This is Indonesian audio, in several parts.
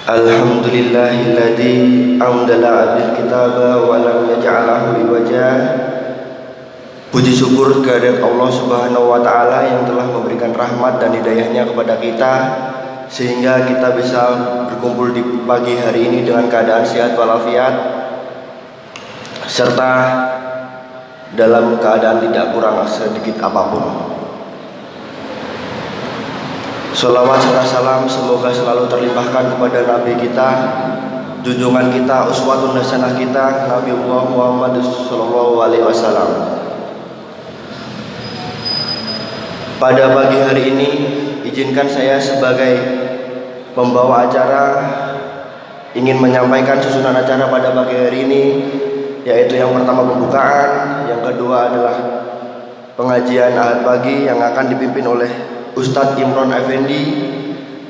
Alhamdulillahilladzi anzala 'alal kitaba wa lam yaj'alahu iwaja. Puji syukur kehadirat Allah Subhanahu wa taala yang telah memberikan rahmat dan hidayahnya kepada kita sehingga kita bisa berkumpul di pagi hari ini dengan keadaan sehat walafiat serta dalam keadaan tidak kurang sedikit apapun. Sholawat serta salam semoga selalu terlimpahkan kepada Nabi kita, junjungan kita, uswatun hasanah kita, Nabiullah Muhammad sallallahu alaihi wasallam. Pada pagi hari ini izinkan saya sebagai pembawa acara ingin menyampaikan susunan acara pada pagi hari ini, yaitu yang pertama pembukaan, yang kedua adalah pengajian ahad pagi yang akan dipimpin oleh Ustadz Imron Effendi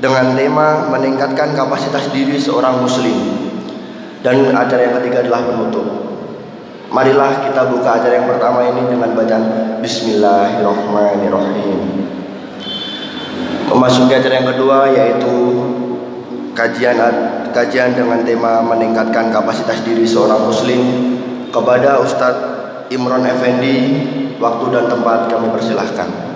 dengan tema meningkatkan kapasitas diri seorang muslim, dan acara yang ketiga adalah penutup. Marilah kita buka acara yang pertama ini dengan bacaan Bismillahirrahmanirrahim. Memasuki acara yang kedua yaitu kajian dengan tema meningkatkan kapasitas diri seorang muslim. Kepada Ustadz Imron Effendi, waktu dan tempat kami persilahkan.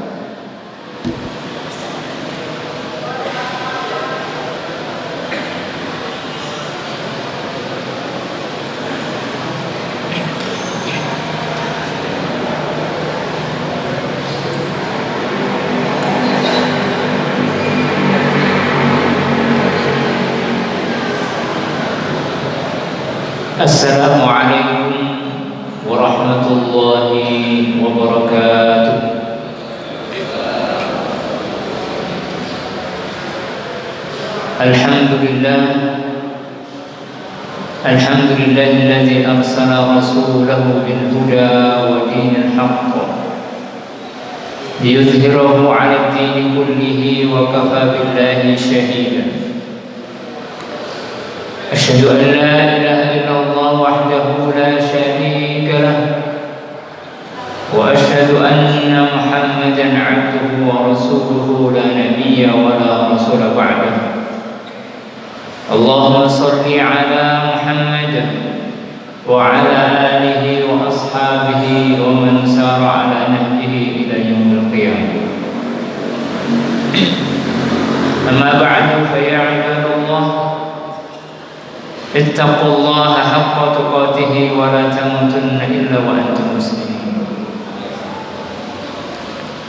Assalamualaikum warahmatullahi wabarakatuh. Alhamdulillahilladzi arsala rasulahu bil huda wa dinil haqq liyudhhirahu 'ala ad-dini kullihi wa kafa billahi shahidan. Asyhadu an la ilaha illallah wahdahu la syarika lah wa asyhadu anna Muhammadan 'abduhu wa rasuluhu la nabiyya wa la rasula ba'dahu. Allahumma shalli 'ala Muhammad wa 'ala alihi wa ashabihi wa man sara 'ala nahjihi ila yaumil qiyamah. Amma ba'du fa ya 'ibadallah, ittaqullaha haqqa tuqatih wa la tamutunna illa wa antum muslimin.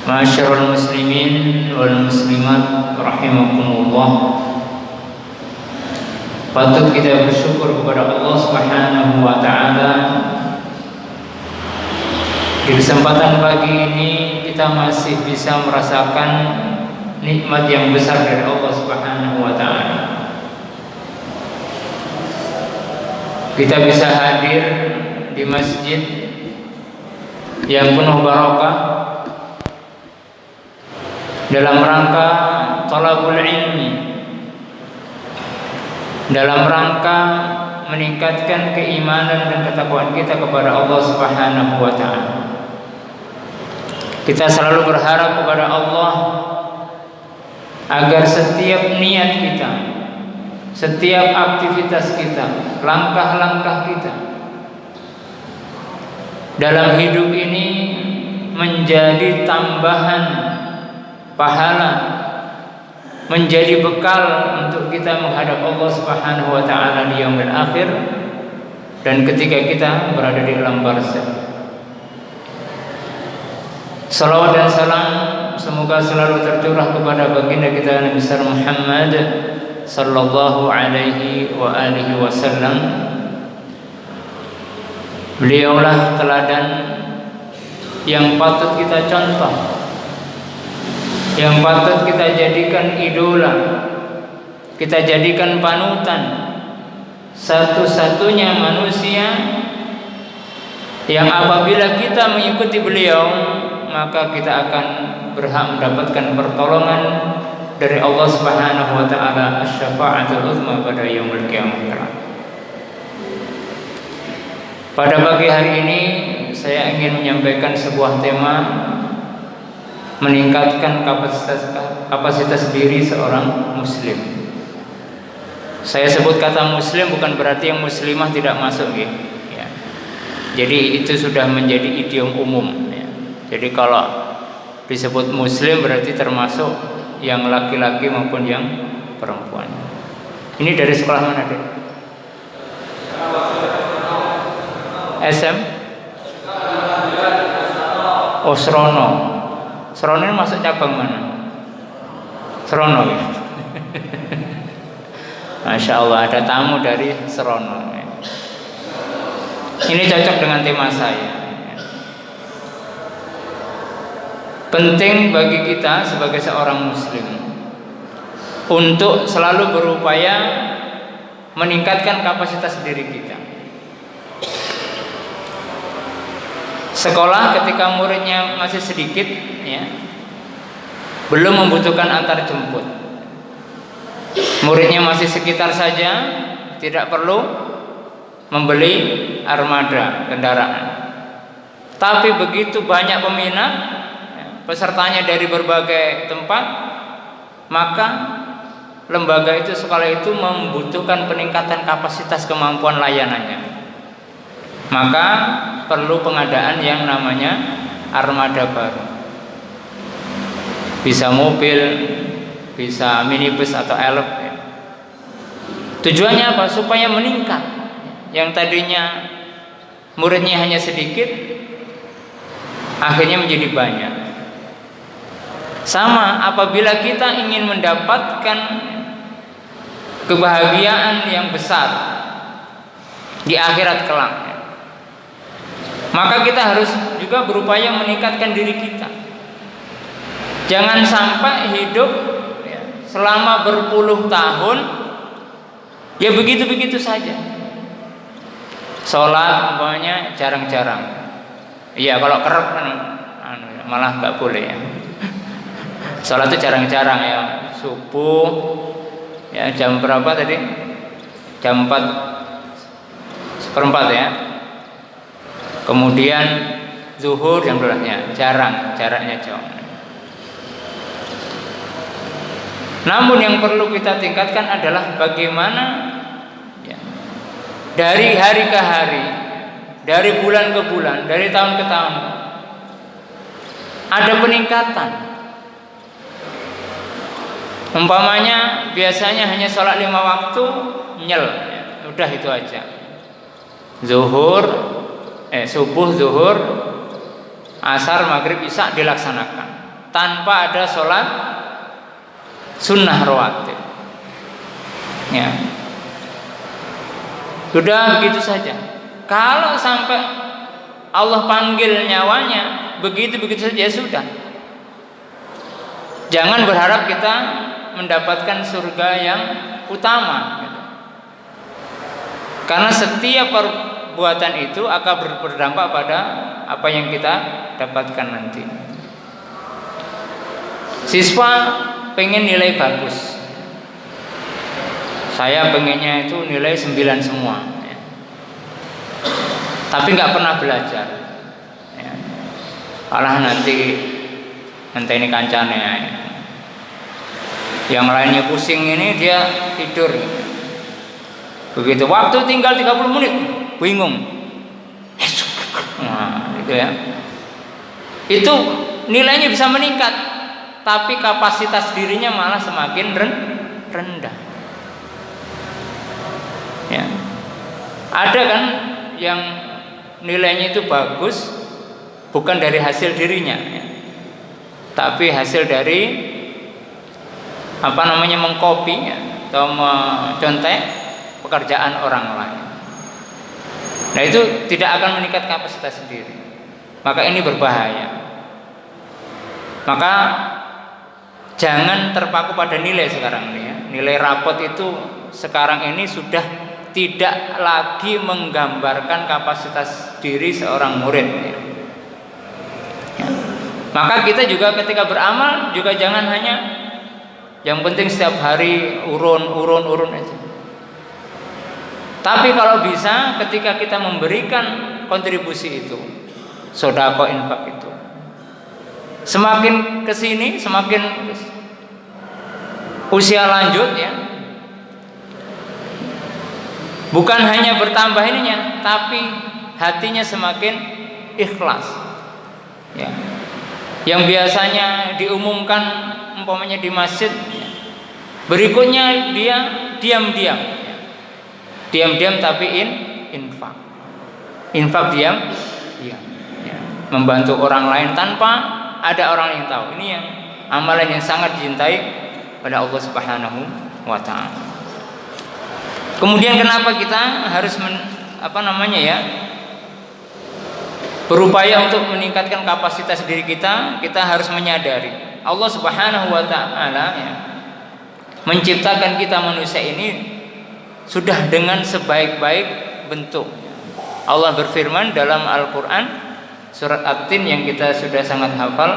Ma'asyiral muslimin wal muslimat rahimakumullah. Patut kita bersyukur kepada Allah Subhanahu wa taala. Di kesempatan pagi ini kita masih bisa merasakan nikmat yang besar dari Allah Subhanahu wa taala. Kita bisa hadir di masjid yang penuh barakah dalam rangka talabul ilmi, dalam rangka meningkatkan keimanan dan ketakwaan kita kepada Allah Subhanahu wa taala. Kita selalu berharap kepada Allah agar setiap niat kita, setiap aktivitas kita, langkah-langkah kita dalam hidup ini menjadi tambahan pahala, menjadi bekal untuk kita menghadap Allah Subhanahu wa taala di yaumil akhir dan ketika kita berada di alam barzakh. Salawat dan salam semoga selalu tercurah kepada baginda kita Nabi Muhammad sallallahu alaihi wa alihi wasallam. Beliaulah teladan yang patut kita contoh, yang patut kita jadikan idola, kita jadikan panutan, satu-satunya manusia yang apabila kita mengikuti beliau maka kita akan berhak mendapatkan pertolongan dari Allah Subhanahu wa taala, asy-syafa'atul uzma pada yaumul qiyamah. Pada pagi hari ini saya ingin menyampaikan sebuah tema meningkatkan kapasitas diri seorang muslim. Saya sebut kata muslim bukan berarti yang muslimah tidak masuk ya. Jadi itu sudah menjadi idiom umum ya. Jadi kalau disebut muslim berarti termasuk yang laki-laki maupun yang perempuan. Ini dari sekolah mana deh? SM? Oh, Serono. Serono ini masuk cabang mana? Serono ya. Masya Allah, ada tamu dari Serono. Ini cocok dengan tema saya. Penting bagi kita sebagai seorang muslim untuk selalu berupaya meningkatkan kapasitas diri kita. Sekolah ketika muridnya masih sedikit ya, belum membutuhkan antar jemput. Muridnya masih sekitar saja, tidak perlu membeli armada kendaraan. Tapi begitu banyak peminat, pesertanya dari berbagai tempat, maka lembaga itu, sekolah itu membutuhkan peningkatan kapasitas kemampuan layanannya. Maka perlu pengadaan yang namanya armada baru. Bisa mobil, bisa minibus atau elf. Tujuannya apa? Supaya meningkat. Yang tadinya muridnya hanya sedikit, akhirnya menjadi banyak. Sama apabila kita ingin mendapatkan kebahagiaan yang besar di akhirat kelak, maka kita harus juga berupaya meningkatkan diri kita. Jangan sampai hidup selama berpuluh tahun ya begitu-begitu saja. Sholat umpamanya jarang-jarang. Iya, kalau kerap kan malah nggak boleh ya. Sholat itu jarang-jarang ya. Subuh ya jam berapa tadi? Jam 4:04 ya. Kemudian zuhur jam 12 ya. Jarang, jaraknya jauh. Namun yang perlu kita tingkatkan adalah bagaimana ya, dari hari ke hari, dari bulan ke bulan, dari tahun ke tahun ada peningkatan. Umpamanya biasanya hanya sholat 5 waktu nyel, ya, udah itu aja. Subuh, zuhur, asar, maghrib, isya dilaksanakan tanpa ada sholat sunnah rawatib. Ya. Sudah begitu saja. Kalau sampai Allah panggil nyawanya, begitu-begitu saja sudah. Jangan berharap kita mendapatkan surga yang utama. Karena setiap perbuatan itu akan berdampak pada apa yang kita dapatkan nanti. Siswa pengen nilai bagus. Saya pengennya itu nilai 9 semua ya. Tapi nggak pernah belajar ya. Malah nanti ini kancane ya. Yang lainnya pusing ini dia tidur. Begitu waktu tinggal 30 menit bingung. Nah, itu ya. Itu nilainya bisa meningkat, tapi kapasitas dirinya malah semakin rendah. Ya. Ada kan yang nilainya itu bagus bukan dari hasil dirinya, ya, tapi hasil dari mengcopy ya, atau mencontek pekerjaan orang lain. Nah itu tidak akan meningkat kapasitas sendiri. Maka ini berbahaya. Maka jangan terpaku pada nilai sekarang ini ya. Nilai rapot itu sekarang ini sudah tidak lagi menggambarkan kapasitas diri seorang murid ya. Ya. Maka kita juga ketika beramal juga jangan hanya yang penting setiap hari urun aja. Tapi kalau bisa ketika kita memberikan kontribusi itu, sedekah infak itu, semakin kesini, semakin usia lanjut ya, Bukan hanya bertambah ininya, tapi hatinya semakin ikhlas. Ya. Yang biasanya diumumkan umpamanya di masjid, berikutnya dia diam-diam. Diam-diam tapi infak. Infak diam. Ya. Membantu orang lain tanpa ada orang yang tahu. Ini yang amalan yang sangat dicintai pada Allah Subhanahu wa taala. Kemudian kenapa kita harus berupaya untuk meningkatkan kapasitas diri kita? Kita harus menyadari Allah Subhanahu wa taala menciptakan kita manusia ini sudah dengan sebaik-baik bentuk. Allah berfirman dalam Al-Qur'an surat At-Tin yang kita sudah sangat hafal,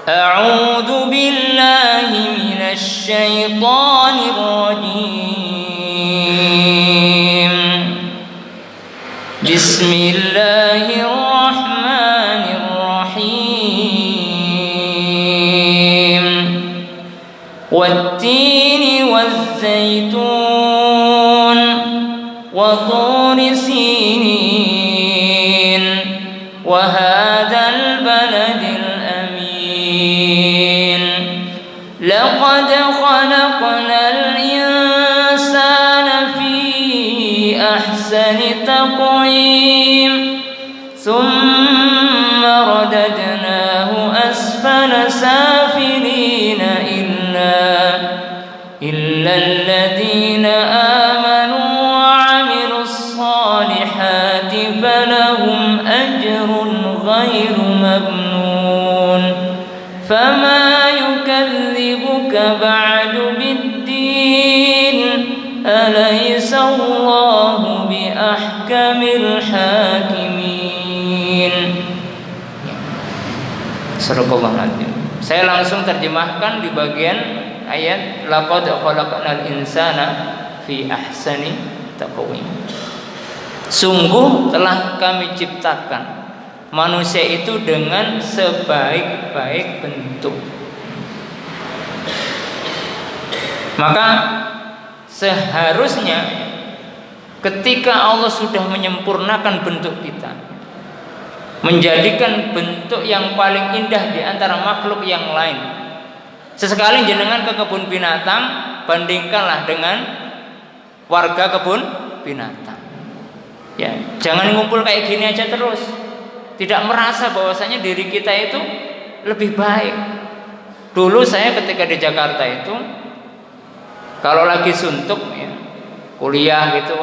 A'udzu billahi minasy syaithanir rajim. Bismillahirrahmanirrahim. Wat-tini waz-zaitun wa turi sinin wa hadzal baladil لقد خلقنا الإنسان في أحسن تقويم ثم رددناه أسفل سافلين إلا الذين آمنوا وعملوا الصالحات فلهم أجر غير ممنون فما يكذبك بعد بالدين أليس الله بأحكم الحاكمين. Sadaqallahul adzim. Saya langsung terjemahkan di bagian ayat laqad khalaqnal insana fi ahsani taqwim. Sungguh telah kami ciptakan manusia itu dengan sebaik-baik bentuk. Maka seharusnya ketika Allah sudah menyempurnakan bentuk kita, menjadikan bentuk yang paling indah di antara makhluk yang lain, sesekali jenengan ke kebun binatang, bandingkanlah dengan warga kebun binatang. Ya, jangan ngumpul kayak gini aja terus. Tidak merasa bahwasanya diri kita itu lebih baik. Dulu saya ketika di Jakarta itu, kalau lagi suntuk ya, kuliah gitu,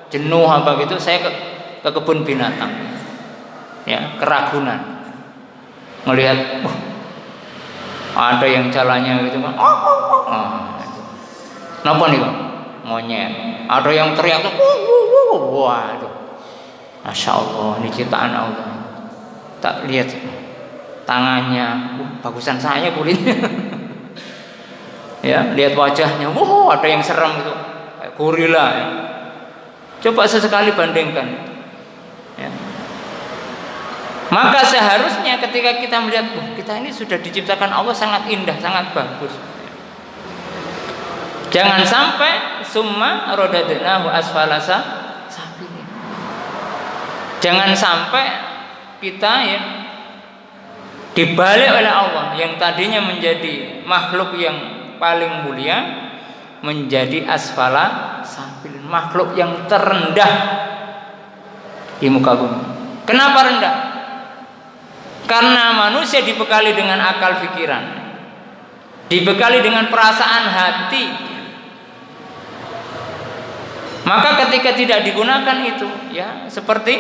jenuh apa gitu, saya ke kebun binatang, ya, ke Ragunan, melihat, ada yang jalannya gitu kan, napa nih Bang? Monyet. Ada yang teriak, waduh, Masya Allah, ini ciptaan Allah. Tak lihat tangannya, bagusan saya kulitnya. Ya, lihat wajahnya, ada yang serem gitu, kayak gorila. Ya. Coba sesekali bandingkan. Ya. Maka seharusnya ketika kita melihat, kita ini sudah diciptakan Allah sangat indah, sangat bagus. Jangan sampai summa radadnahu asfala safilin. Jangan sampai kita ya dibalik oleh Allah yang tadinya menjadi makhluk yang paling mulia menjadi asfala safilin, makhluk yang terendah di muka bumi. Kenapa rendah? Karena manusia dibekali dengan akal pikiran, dibekali dengan perasaan hati. Maka ketika tidak digunakan itu, ya seperti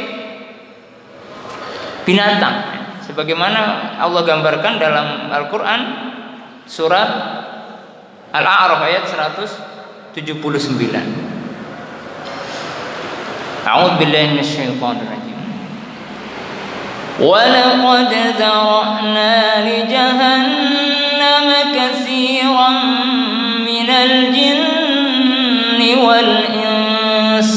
binatang, sebagaimana Allah gambarkan dalam Al-Quran surat Al-A'raf ayat 179. A'udzu billahi minasyaitonir rajim. Wa laqad zara'na li jahannama katsiran minal jinni wal ins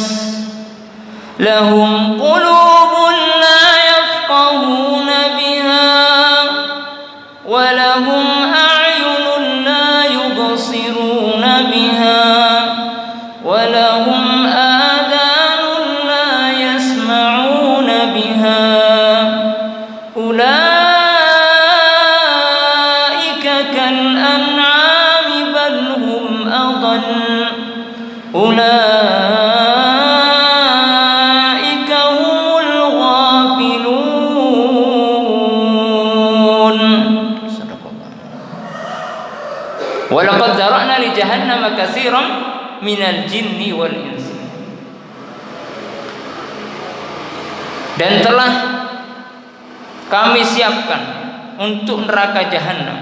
lahum qulubun la yafqahuna biha wa lahum a'yunun la yubsiruna biha haqqan ulaika humul ghafilun. Wa laqad zara'na li jahannama katsiran minal jinni wal insi. Dan telah kami siapkan untuk neraka jahanam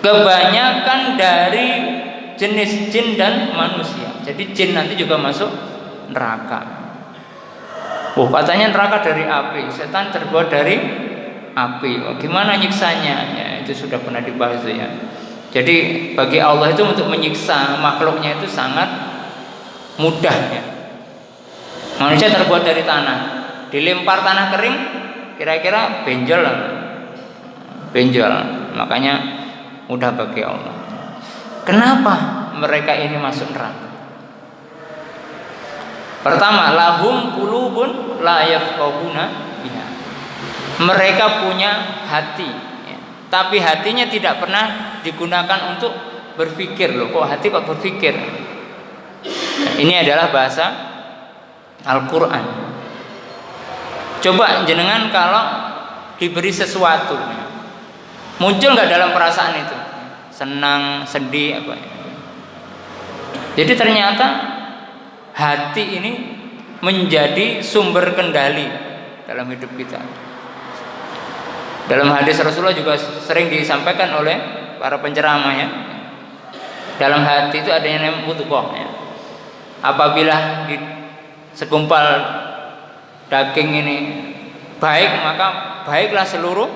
kebanyakan dari jenis jin dan manusia. Jadi jin nanti juga masuk neraka. Katanya neraka dari api, setan terbuat dari api. Gimana nyiksanya? Ya, itu sudah pernah dibahas ya. Jadi bagi Allah itu untuk menyiksa makhluknya itu sangat mudah ya. Manusia terbuat dari tanah, dilempar tanah kering, kira-kira benjol, makanya mudah bagi Allah. Kenapa mereka ini masuk neraka? Pertama, lahum qulubun la yafqahuna biha. Mereka punya hati, ya, tapi hatinya tidak pernah digunakan untuk berpikir. Loh, kok hati kok berpikir? Ini adalah bahasa Al-Quran. Coba jenengan kalau diberi sesuatu, muncul nggak dalam perasaan itu? Senang, sedih, apa? Jadi ternyata hati ini menjadi sumber kendali dalam hidup kita. Dalam hadis Rasulullah juga sering disampaikan oleh para penceramah ya. Dalam hati itu ada yang namanya mudghah ya. Apabila di segumpal daging ini baik, maka baiklah seluruh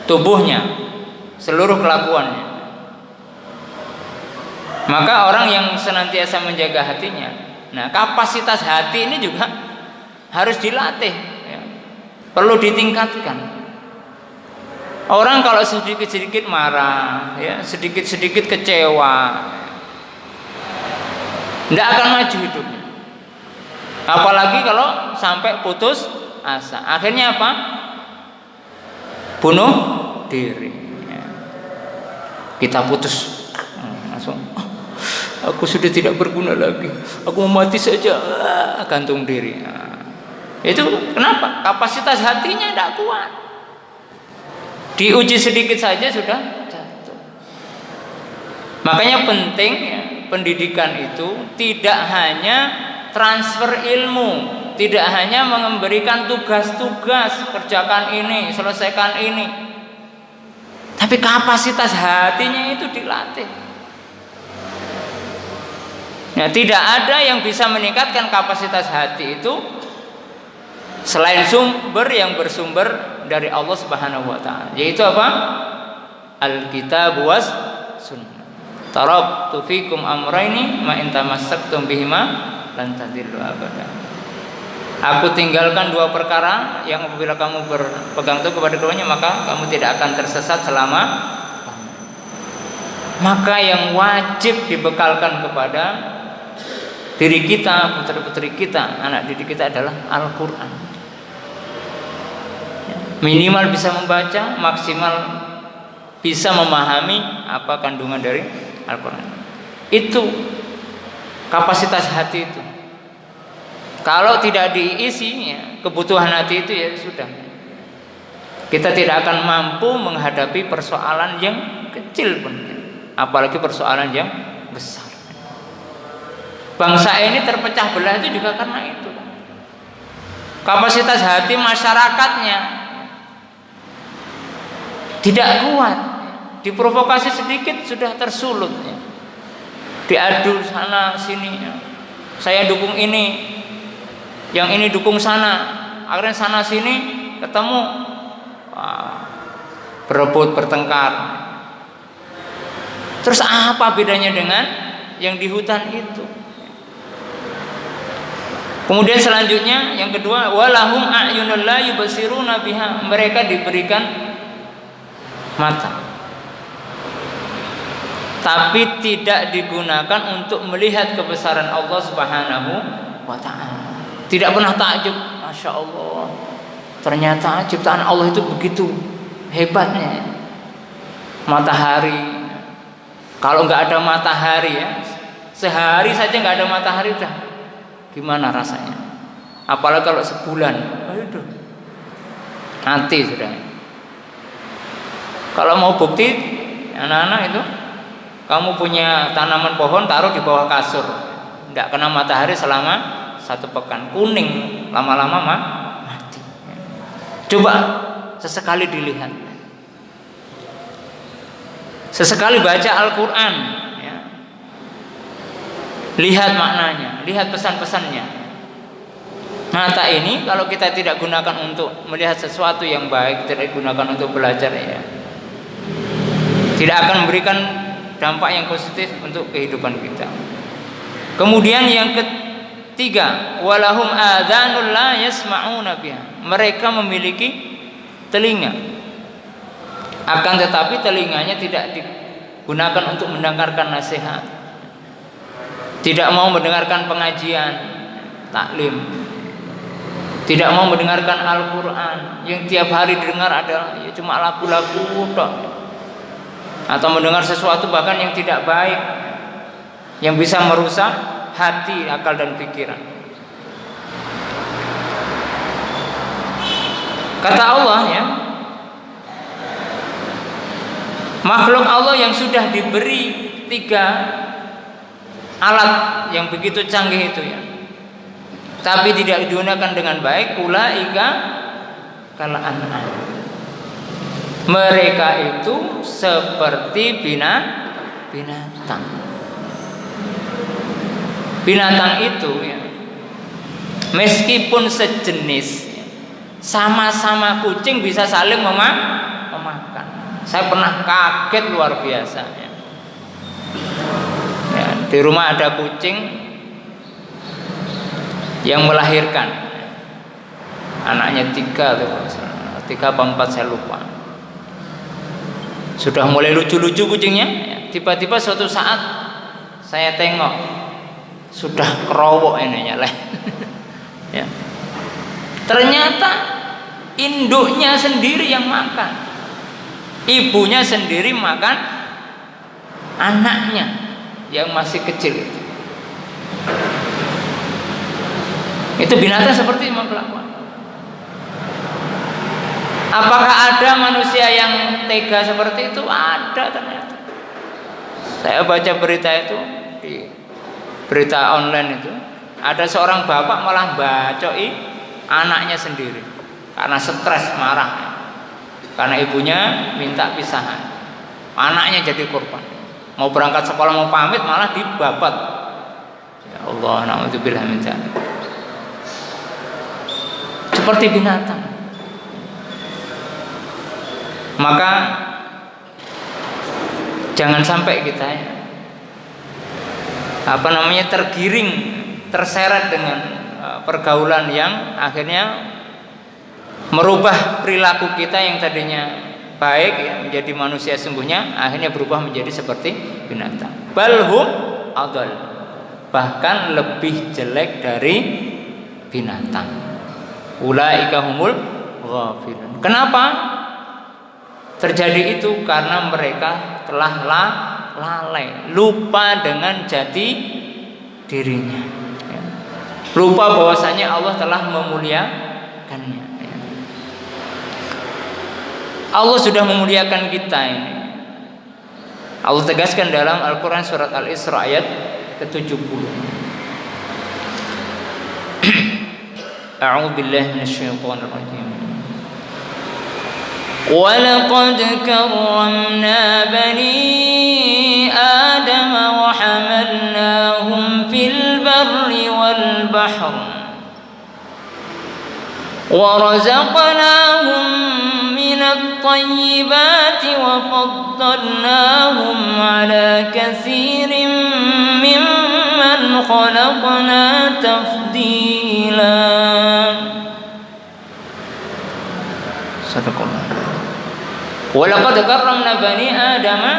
tubuhnya, seluruh kelakuannya. Maka orang yang senantiasa menjaga hatinya, nah kapasitas hati ini juga harus dilatih ya. Perlu ditingkatkan. Orang kalau sedikit-sedikit marah ya, sedikit-sedikit kecewa, tidak akan maju hidupnya. Apalagi kalau sampai putus asa. Akhirnya apa? Bunuh diri ya. Kita putus langsung, aku sudah tidak berguna lagi, aku mau mati saja, gantung diri. Nah, itu kenapa? Kapasitas hatinya tidak kuat. Diuji sedikit saja sudah jatuh. Makanya penting ya, pendidikan itu tidak hanya transfer ilmu, tidak hanya memberikan tugas-tugas, kerjakan ini, selesaikan ini, tapi kapasitas hatinya itu dilatih. Nah, tidak ada yang bisa meningkatkan kapasitas hati itu selain sumber yang bersumber dari Allah Subhanahu wa taala, yaitu apa? Alkitab was sunnah. Taraktu fikum amrayni ma in tamassaktum bihima lan tadillu abada. Aku tinggalkan dua perkara yang apabila kamu berpegang teguh kepada keduanya maka kamu tidak akan tersesat selama. Maka yang wajib dibekalkan kepada diri kita, putri-putri kita, anak didik kita adalah Al-Quran. Minimal bisa membaca, maksimal bisa memahami apa kandungan dari Al-Quran. Itu kapasitas hati itu. Kalau tidak diisi ya, kebutuhan hati itu ya sudah. Kita tidak akan mampu menghadapi persoalan yang kecil pun, apalagi persoalan yang besar. Bangsa ini terpecah belah itu juga karena itu. Kapasitas hati masyarakatnya tidak kuat, diprovokasi sedikit sudah tersulut ya. Diadu sana sini ya. Saya dukung ini, yang ini dukung sana, akhirnya sana sini ketemu, berebut, bertengkar. Terus apa bedanya dengan yang di hutan itu? Kemudian selanjutnya yang kedua, walahum a'yunul la yubsiruna biha. Mereka diberikan mata, tapi tidak digunakan untuk melihat kebesaran Allah Subhanahu wa ta'ala. Tidak pernah takjub, Masya Allah, ternyata ciptaan Allah itu begitu hebatnya. Matahari Kalau nggak ada matahari ya, sehari saja nggak ada matahari udah gimana rasanya? Apalagi kalau sebulan, aduh, mati sudah. Kalau mau bukti, anak-anak itu, kamu punya tanaman pohon taruh di bawah kasur, nggak kena matahari selama 1 pekan, kuning, lama-lama mati. Coba sesekali dilihat, sesekali baca Al-Quran, ya. Lihat maknanya, lihat pesan-pesannya. Mata ini kalau kita tidak gunakan untuk melihat sesuatu yang baik, tidak gunakan untuk belajar, ya, tidak akan memberikan dampak yang positif untuk kehidupan kita. Kemudian yang ketiga, walahum adhanul la yasma'una biha. Mereka memiliki telinga, akan tetapi telinganya tidak digunakan untuk mendengarkan nasihat, tidak mau mendengarkan pengajian, taklim, tidak mau mendengarkan Al-Quran. Yang tiap hari didengar adalah ya cuma lagu-lagu tok, atau mendengar sesuatu bahkan yang tidak baik, yang bisa merusak hati, akal dan pikiran. Kata Allah, ya, makhluk Allah yang sudah diberi 3 alat yang begitu canggih itu, ya, tapi tidak digunakan dengan baik, ulaika kal an'am. Mereka itu seperti binatang. Binatang itu, ya, meskipun sejenis, ya, sama-sama kucing bisa saling memakan. Saya pernah kaget luar biasa, ya. Ya, di rumah ada kucing yang melahirkan, anaknya 3 apa 4 saya lupa. Sudah mulai lucu-lucu kucingnya, ya. Tiba-tiba suatu saat saya tengok sudah kerowok ininya lah. Ya. Ternyata induknya sendiri yang makan, ibunya sendiri makan anaknya yang masih kecil. Itu binatang seperti itu melakukan. Apakah ada manusia yang tega seperti itu? Ada ternyata. Saya baca berita itu di berita online itu, ada seorang bapak malah bacoi anaknya sendiri karena stres, marah karena ibunya minta pisahan. Anaknya jadi korban. Mau berangkat sekolah, mau pamit malah dibabat. Ya Allah, na'udzubillah min dzalik. Seperti binatang. Maka jangan sampai kita, ya, tergiring, terseret dengan pergaulan yang akhirnya merubah perilaku kita yang tadinya baik, ya, menjadi manusia sungguhnya, akhirnya berubah menjadi seperti binatang. Balhum adal, bahkan lebih jelek dari binatang. Ulaika humul ghafilun. Kenapa terjadi itu? Karena mereka telah lalai, lupa dengan jati dirinya, ya. Lupa bahwasanya Allah telah memuliakannya, ya. Allah sudah memuliakan kita ini. Allah tegaskan dalam Al-Quran surat Al-Isra ayat ke-70. A'udzu billahi minasyaitonir rajim. وَلَقَدْ كَرَّمْنَا بَنِي آدَمَ وَحَمَلْنَاهُمْ فِي الْبَرِّ وَالْبَحْرِ وَرَزَقْنَاهُمْ مِنَ الطَّيِّبَاتِ وَفَضَّلْنَاهُمْ عَلَى كَثِيرٍ مِّمَّنْ خَلَقْنَا تَفْضِيلًا. Sadaqallah. Walaqad karramna bani Adama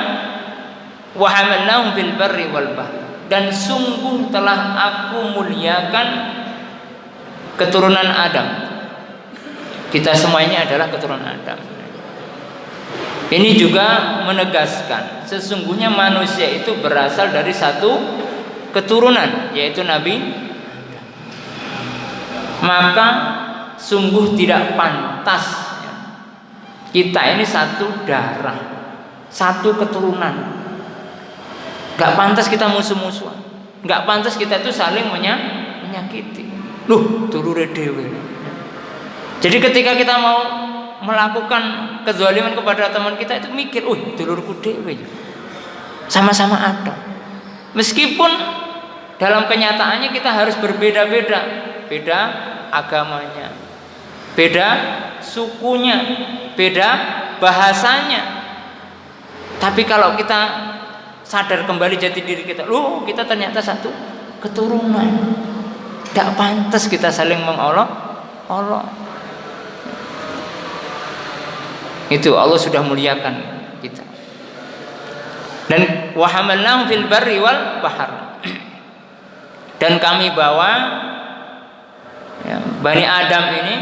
wa hamalnahum fil barri wal bahr. Dan sungguh telah aku muliakan keturunan Adam. Kita semuanya adalah keturunan Adam. Ini juga menegaskan sesungguhnya manusia itu berasal dari satu keturunan, yaitu Nabi. Maka sungguh tidak pantas kita ini satu darah, satu keturunan. Gak pantas kita musuh-musuhan. Gak pantas kita itu saling menyakiti. Loh, dulure dhewe. Jadi ketika kita mau melakukan kezaliman kepada teman kita itu mikir, dulurku dhewe. Sama-sama ada. Meskipun dalam kenyataannya kita harus berbeda-beda, beda agamanya, beda sukunya, beda bahasanya. Tapi kalau kita sadar kembali jati diri kita, kita ternyata satu keturunan. Gak pantas kita saling mengolok-olok. Itu Allah sudah muliakan kita. Dan wa hamalnahum fil barri wal bahr. Dan kami bawa Bani Adam ini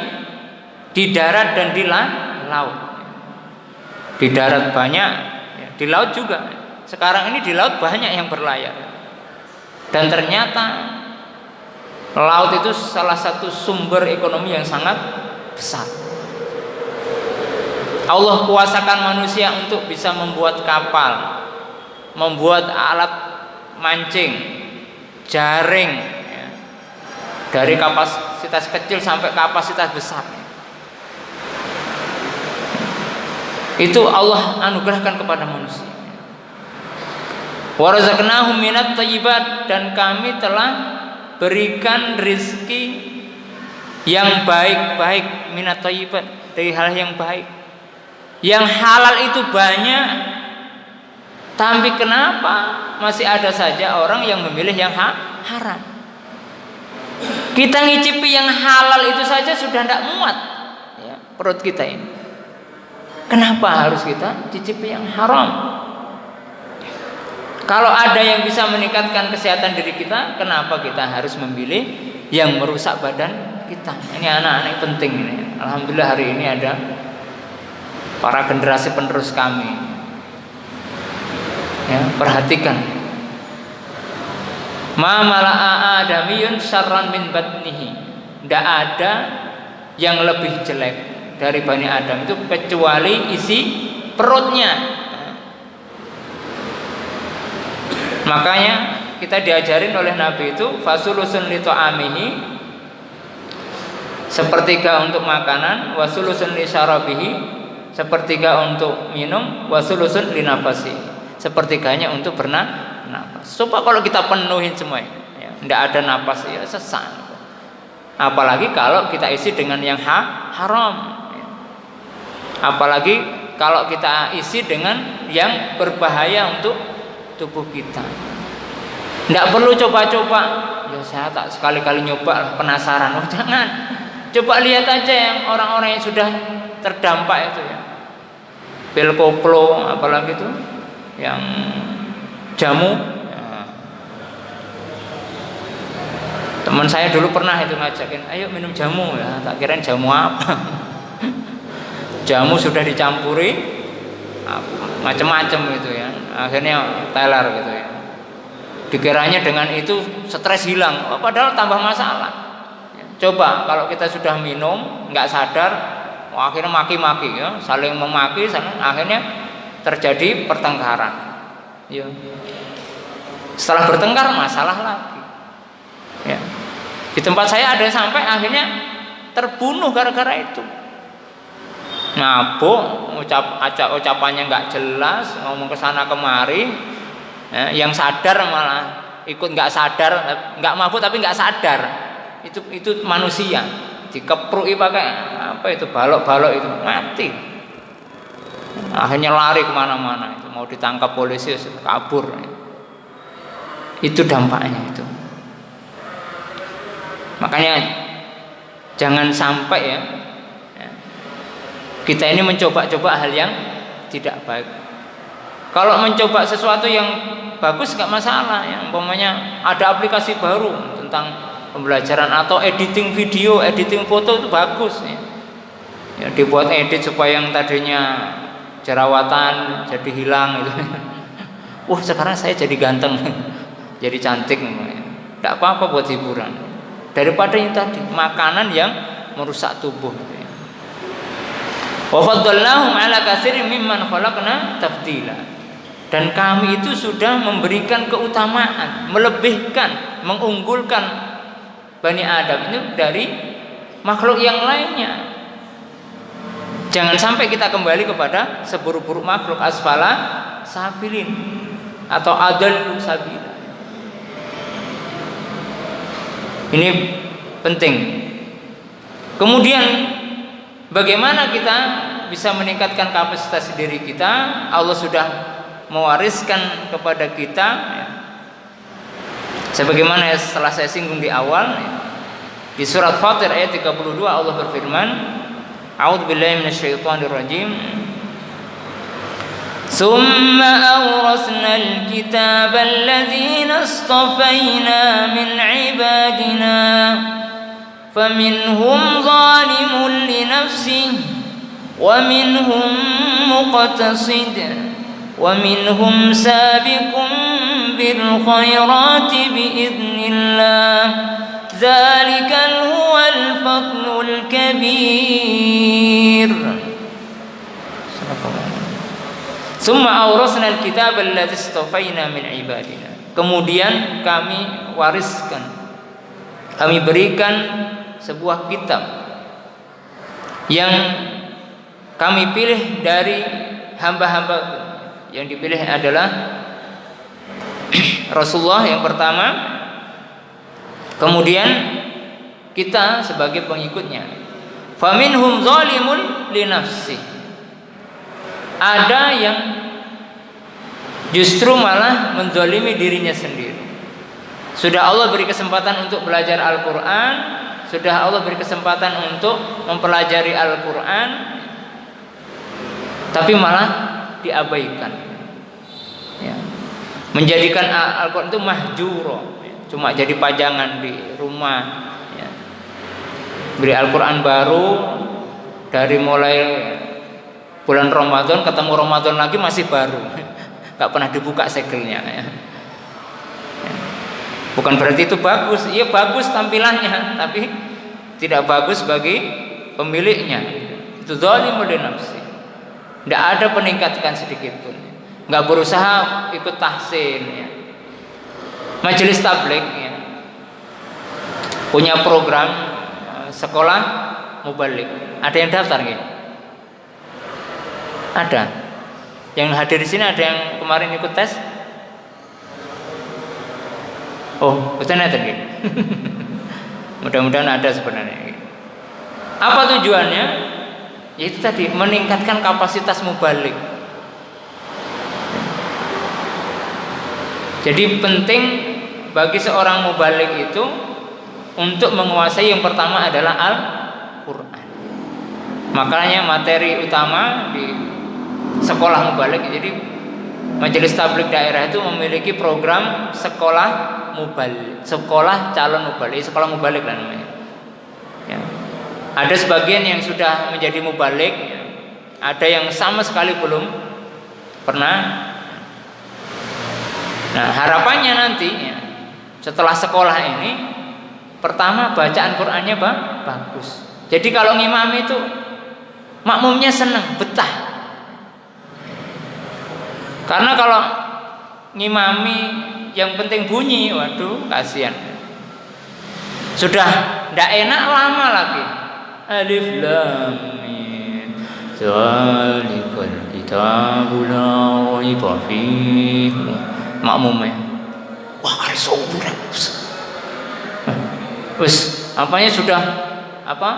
di darat dan di laut. Di darat banyak, di laut juga. Sekarang ini di laut banyak yang berlayar. Dan ternyata laut itu salah satu sumber ekonomi yang sangat besar. Allah kuasakan manusia untuk bisa membuat kapal, membuat alat mancing, jaring, dari kapasitas kecil sampai kapasitas besar. Itu Allah anugerahkan kepada manusia. Wa razaqnahum minat thayyibat, dan kami telah berikan rizki yang baik-baik, minat thayyibat, dari hal yang baik. Yang halal itu banyak, tapi kenapa masih ada saja orang yang memilih yang haram? Kita ngicipi yang halal itu saja sudah tidak muat perut kita ini. Kenapa harus kita cicipi yang haram? Kalau ada yang bisa meningkatkan kesehatan diri kita, kenapa kita harus memilih yang merusak badan kita? Ini anak-anak penting ini. Alhamdulillah hari ini ada para generasi penerus kami. Perhatikan. Ma mala'a adamiyun syarran min batnihi. Tidak ada yang lebih jelek dari Bani Adam itu kecuali isi perutnya. Makanya kita diajarin oleh Nabi itu fasulusun li ta'amihi, sepertiga untuk makanan, wasulusun li syarabihi, sepertiga untuk minum, wasulusun li nafasi, sepertiganya untuk bernafas. Supaya kalau kita penuhin semuanya, tidak ada nafas, sesak. Apalagi kalau kita isi dengan yang haram. Apalagi kalau kita isi dengan yang berbahaya untuk tubuh kita. Tidak perlu coba-coba. Saya tak sekali-kali nyoba, penasaran. Jangan. Coba lihat aja yang orang-orang yang sudah terdampak itu pil koplo, apalagi itu yang jamu. Teman saya dulu pernah itu ngajakin, ayo minum jamu ya. Tak kirain jamu apa. Jamu sudah dicampuri macam-macam gitu ya. Akhirnya teler gitu ya. Dikiranya dengan itu stres hilang, padahal tambah masalah. Coba kalau kita sudah minum nggak sadar, akhirnya maki-maki ya, saling memaki, akhirnya terjadi pertengkaran. Ya. Setelah bertengkar masalah lagi. Ya. Di tempat saya ada yang sampai akhirnya terbunuh gara-gara itu. Mabuk, ucapannya nggak jelas, ngomong ke sana kemari. Ya, yang sadar malah ikut nggak sadar, nggak mabuk tapi nggak sadar. Itu manusia. Dikeprui pakai apa itu balok-balok itu mati. Akhirnya lari kemana-mana, itu mau ditangkap polisi kabur. Itu dampaknya itu. Makanya jangan sampai ya kita ini mencoba-coba hal yang tidak baik. Kalau mencoba sesuatu yang bagus nggak masalah, ya umpamanya ada aplikasi baru tentang pembelajaran atau editing video, editing foto itu bagus ya. Ya dibuat edit supaya yang tadinya jerawatan jadi hilang gitu. Wah, sekarang saya jadi ganteng, jadi cantik. Tidak apa-apa buat hiburan. Daripada yang tadi makanan yang merusak tubuh. Wa faddalnahum ala katsirin mimman khalaqna tafdila. Dan kami itu sudah memberikan keutamaan, melebihkan, mengunggulkan Bani Adam itu dari makhluk yang lainnya. Jangan sampai kita kembali kepada seburuk-buruk makhluk, asfala safilin atau adallu sabila. Ini penting. Kemudian bagaimana kita bisa meningkatkan kapasitas diri kita? Allah sudah mewariskan kepada kita sebagaimana setelah saya singgung di awal di surat Fatir ayat 32 Allah berfirman, a'udzubillahi minasyaitonir rajim, summa awrasnal kitaba alladzina istafaina min ibadina faminhum zalimun li nafsihi wa minhum muqtasid وَمِنْهُمْ سَابِقٌ بِالْخَيْرَاتِ بِإِذْنِ اللَّهِ ذَلِكَ هُوَ الْفَضْلُ الْكَبِيرُ. ثُمَّ أَوْرَثْنَا الْكِتَابَ الَّذِي اصْطَفَيْنَا مِنْ عِبَادِنَا. Kemudian kami wariskan, kami berikan sebuah kitab yang kami pilih dari hamba-hamba. Yang dipilih adalah Rasulullah yang pertama, kemudian kita sebagai pengikutnya. Faminhum zalimun li nafsi. Ada yang justru malah menzalimi dirinya sendiri. Sudah Allah beri kesempatan untuk belajar Al-Quran, sudah Allah beri kesempatan untuk mempelajari Al-Quran, tapi malah diabaikan, ya. Menjadikan Al-Quran itu mahjuro, ya. Cuma jadi pajangan di rumah, ya. Beri Al-Quran baru dari mulai bulan Ramadan, ketemu Ramadan lagi masih baru, nggak pernah dibuka segelnya, ya. Bukan berarti itu bagus, iya bagus tampilannya, tapi tidak bagus bagi pemiliknya. Itu zalimul li nafsi. Tidak ada peningkatan sedikit pun. Nggak berusaha ikut tahsin, ya. Majelis tabligh, ya, punya program sekolah mubalik. Ada yang daftar nggih? Ada. Yang hadir di sini ada yang kemarin ikut tes? Oh, betul nggih. Mudah-mudahan ada sebenarnya. Apa tujuannya? Yaitu tadi meningkatkan kapasitas mubalik. Jadi penting bagi seorang mubalik itu untuk menguasai yang pertama adalah Al-Quran. Makanya materi utama di sekolah mubalik. Jadi Majelis Tabligh daerah itu memiliki program sekolah mubalik, sekolah calon mubalik, sekolah mubalik lah namanya. Ya. Ada sebagian yang sudah menjadi mubalik, ya. Ada yang sama sekali belum pernah. Nah, harapannya nanti, ya, setelah sekolah ini, pertama bacaan Qur'annya bagus. Jadi kalau ngimam itu makmumnya senang, betah. Karena kalau ngimami yang penting bunyi, waduh kasihan. Sudah tidak enak lama lagi. Alif lam mim zalikal kitabul la raiba fihi. Makmumnya, wah hari sobur. Wes, apanya sudah apa?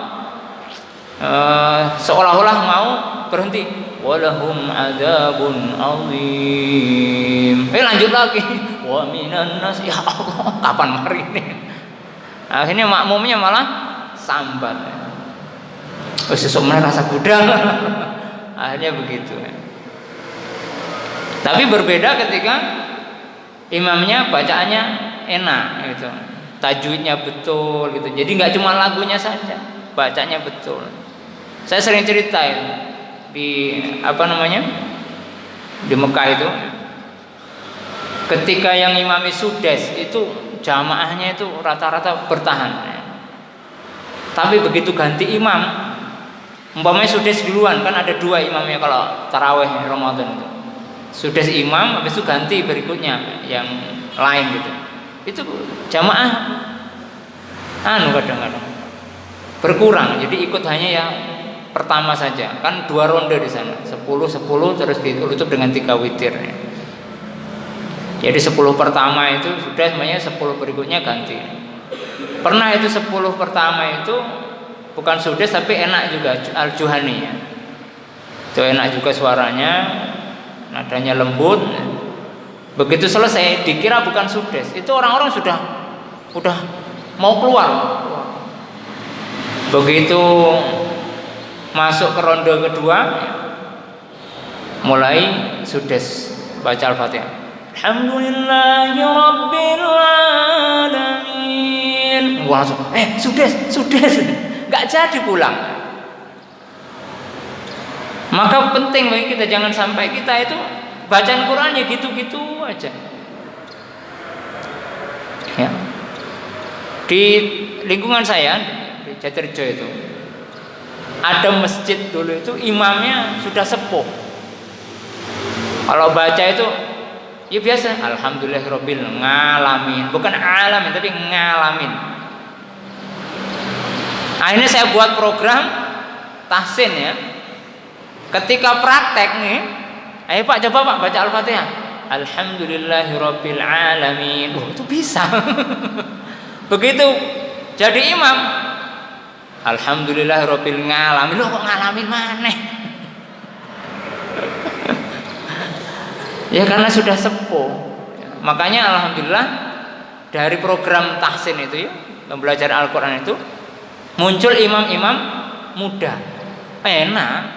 Seolah-olah mau berhenti. Walahum adzabun azim. Lanjut lagi. Wa minan nas, ya Allah, kapan hari ini? Akhirnya makmumnya malah sambat. Sesuk meneh rasa gudang. Akhirnya begitu. Tapi berbeda ketika imamnya bacaannya enak gitu. Tajwidnya betul gitu. Jadi nggak cuma lagunya saja, bacanya betul. Saya sering ceritain di di Mekah itu, ketika yang imami Sudes itu jamaahnya itu rata-rata bertahan. Tapi begitu ganti imam, umpamanya Sudes duluan, kan ada 2 imamnya kalau taraweh Ramadan itu. Sudes imam, habis itu ganti berikutnya yang lain gitu. Itu jamaah kadang-kadang berkurang, jadi ikut hanya yang pertama saja. Kan 2 ronde di sana, 10 terus ditutup dengan 3 witir. Jadi 10 pertama itu sudah, semuanya 10 berikutnya ganti. Pernah itu 10 pertama itu bukan Sudes tapi enak juga, Al-Juhani ya. Itu enak juga suaranya, nadanya lembut. Begitu selesai dikira bukan Sudes, itu orang-orang sudah mau keluar. Begitu masuk ke ronde kedua, mulai Sudes baca Al-Fatihah. Alhamdulillahi Rabbil Alamin. Wah, langsung Sudes nggak jadi pulang. Maka penting bagi kita, jangan sampai kita itu bacaan Qurannya gitu-gitu aja. Ya. Di lingkungan saya di Jatirjo itu ada masjid dulu itu imamnya sudah sepuh. Kalau baca itu ya biasa, alhamdulillahirabbil ngalamin, bukan alamin tapi ngalamin. Akhirnya saya buat program tahsin ya. Ketika praktek nih, ayo Pak, coba Pak baca Al-Fatihah. Alhamdulillahirabbil alamin. Itu bisa. Begitu jadi imam, alhamdulillahirabbil alamin. Loh, kok ngalamin maneh? Ya karena sudah sepuh. Makanya alhamdulillah dari program tahsin itu ya, pembelajaran Al-Qur'an itu muncul imam-imam muda. Enak.